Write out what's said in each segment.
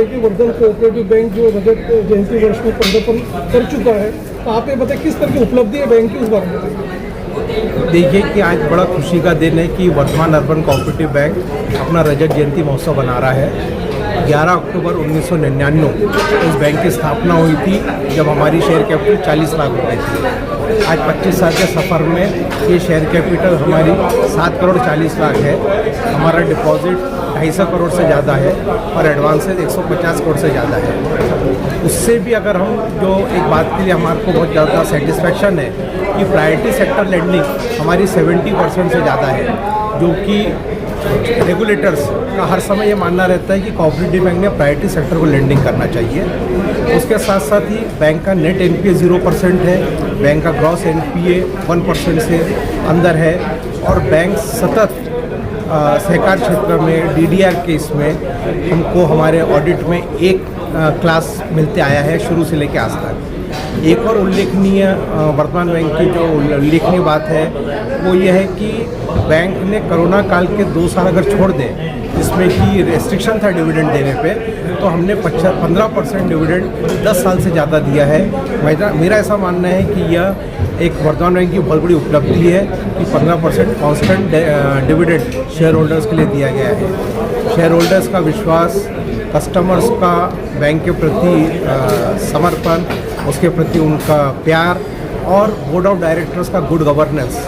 है कि Vardhan cooperative bank जो रजत जयंती वर्ष में पदार्पण कर चुका है, तो आप ये बताइए किस तरह की उपलब्धि है बैंक की, उस बारे में बताइए। देखिए कि आज बड़ा खुशी का दिन है कि वर्धमान अर्बन कोऑपरेटिव बैंक अपना रजत जयंती महोत्सव बना रहा है। 11 अक्टूबर 1999 इस बैंक की स्थापना हुई थी, जब हमारी शेयर कैपिटल 40 लाख रुपए थी। आज 25 साल के सफ़र में ये शेयर कैपिटल हमारी 7 करोड़ 40 लाख है। हमारा डिपॉजिट 250 करोड़ से ज़्यादा है और एडवांसेज 150 करोड़ से ज़्यादा है। उससे भी अगर हम जो एक बात के लिए हमारे को बहुत ज़्यादा सेटिस्फेक्शन है कि प्रायोरिटी सेक्टर लेंडिंग हमारी 70% से ज़्यादा है, जो कि रेगुलेटर्स का हर समय ये मानना रहता है कि कोऑपरेटिव बैंक ने प्रायोरिटी सेक्टर को लेंडिंग करना चाहिए। उसके साथ साथ ही बैंक का नेट एनपीए 0% है, बैंक का ग्रॉस एनपीए 1% से अंदर है और बैंक सतत सहकार क्षेत्र में डीडीआर केस में हमको हमारे ऑडिट में एक क्लास मिलते आया है शुरू से लेकर आज तक। एक और उल्लेखनीय वर्धमान बैंक की जो उल्लेखनीय बात है वो ये है कि बैंक ने कोरोना काल के 2 साल अगर छोड़ दें, जिसमें कि रेस्ट्रिक्शन था डिविडेंड देने पे, तो हमने 15% डिविडेंड 10 साल से ज़्यादा दिया है। मेरा ऐसा मानना है कि यह एक वर्धमान बैंक की बहुत बड़ी उपलब्धि है कि 15% कॉन्स्टेंट डिविडेंड शेयर होल्डर्स के लिए दिया गया है। शेयर होल्डर्स का विश्वास, कस्टमर्स का बैंक के प्रति समर्पण, उसके प्रति उनका प्यार और बोर्ड ऑफ डायरेक्टर्स का गुड गवर्नेंस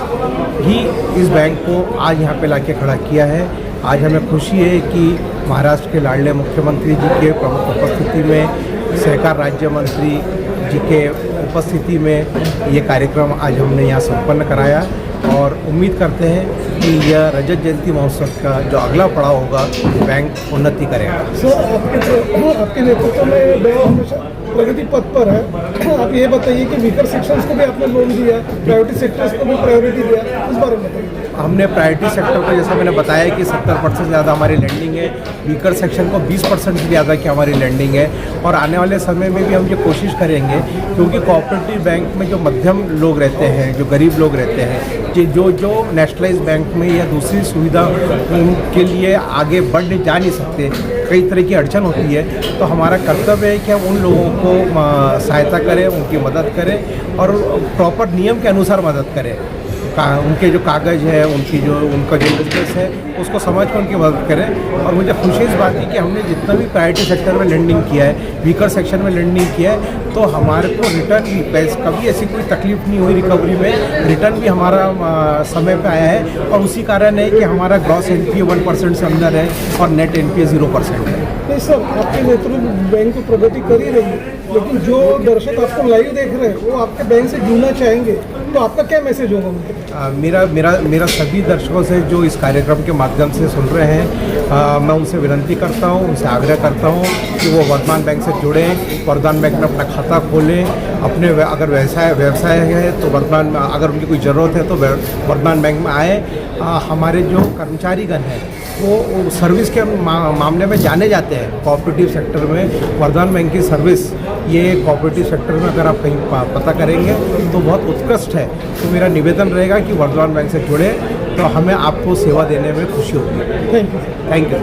ही इस बैंक को आज यहाँ पे लाके खड़ा किया है। आज हमें खुशी है कि महाराष्ट्र के लाडले मुख्यमंत्री जी के प्रमुख उपस्थिति में, सहकार राज्य मंत्री जी के उपस्थिति में ये कार्यक्रम आज हमने यहाँ संपन्न कराया और उम्मीद करते हैं कि यह रजत जयंती महोत्सव का जो अगला पड़ाव होगा बैंक उन्नति करेगा। सर, आपके नेतृत्व में बैंक हमेशा प्रगति पथ पर है। आप ये बताइए कि वीकर सेक्शंस को भी आपने लोन दिया, प्रायोरिटी सेक्टर्स को भी प्रायोरिटी दिया, उस बारे में बताइए। हमने प्रायोरिटी सेक्टर को, जैसा मैंने बताया कि 70% से ज़्यादा हमारी लैंडिंग है, वीकर सेक्शन को 20% से ज़्यादा की हमारी लैंडिंग है और आने वाले समय में भी हम ये कोशिश करेंगे, क्योंकि कोऑपरेटिव बैंक में जो मध्यम लोग रहते हैं, जो गरीब लोग रहते हैं, जो नेशनलाइज बैंक में या दूसरी सुविधा के लिए आगे बढ़ जा नहीं सकते, कई तरह की अड़चन होती है, तो हमारा कर्तव्य है कि हम उन लोगों को सहायता करें, उनकी मदद करें और प्रॉपर नियम के अनुसार मदद करें। उनके जो कागज़ है, उनका जो बिजनेस है, उसको समझ कर उनकी मदद करें। और मुझे खुशी इस बात की कि हमने जितना भी प्रायोरिटी सेक्टर में लेंडिंग किया है, वीकर सेक्शन में लेंडिंग किया है, तो हमारे को रिटर्न भी कभी ऐसी कोई तकलीफ नहीं हुई रिकवरी में। रिटर्न भी हमारा समय पे आया है और उसी कारण है कि हमारा ग्रॉस एनपीए 1% से अंदर है और नेट एनपीए 0% है। नहीं सर, आपके नेतृत्व में बैंक की प्रगति कर ही रही है, लेकिन जो दर्शक आपको लाइव देख रहे हैं वो आपके बैंक से जुड़ना चाहेंगे, तो आपका क्या मैसेज होगा उनके? मेरा सभी दर्शकों से जो इस कार्यक्रम के माध्यम से सुन रहे हैं, मैं उनसे विनती करता हूं, उनसे आग्रह करता हूं कि वो वर्धमान बैंक से जुड़ें, वर्धमान बैंक में अपना खाता खोलें, अपने अगर व्यवसाय है तो वर्धमान, अगर उनकी कोई ज़रूरत है तो वर्धमान बैंक में आए। हमारे जो कर्मचारीगण हैं वो सर्विस के मामले में जाने जाते हैं। कोऑपरेटिव सेक्टर में वर्धमान बैंक की सर्विस, ये कोऑपरेटिव सेक्टर में अगर आप कहीं पता करेंगे तो बहुत उत्कृष्ट है। तो मेरा निवेदन रहेगा कि वर्धमान बैंक से जुड़े, तो हमें आपको सेवा देने में खुशी होगी। Thank you. Thank you.